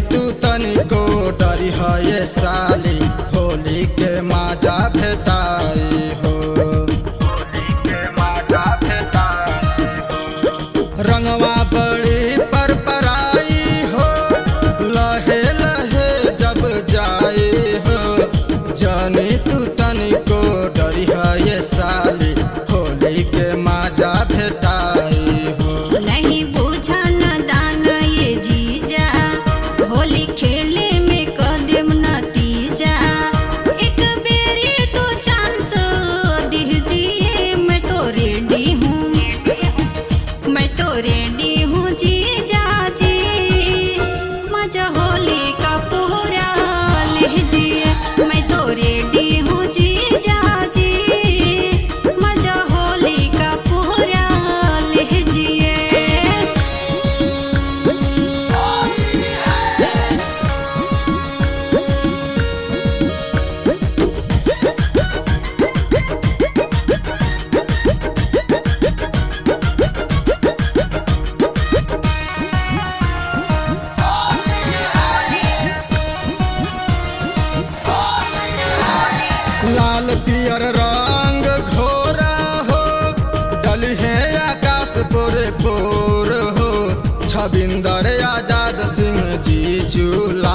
तू तनिको डरी है ये साली, होली के माजा भेटाई हो। रंगवा बड़ी पर पराई हो, लहे लहे जब जाए हो। जानी तू तनिको डरी है ये साली, होली के माजा भेटाई हो। नहीं बूझा न दाना ये जीजा, होली खेले में कदम नतीजा। एक बेरी तो चांस दीजिए, मैं तो रेडी हूँ, मैं तो रेडी हूँ जीजा जी। मजा होली का पूरा लीजिए, मैं तो रेडी हूँ जीजा जी। मजा होली का पूरा लीजिए। लाल पियर रंग घोरा हो, डली है आकाश पोरे पोर हो। छबिंदर आजाद सिंह जी चूला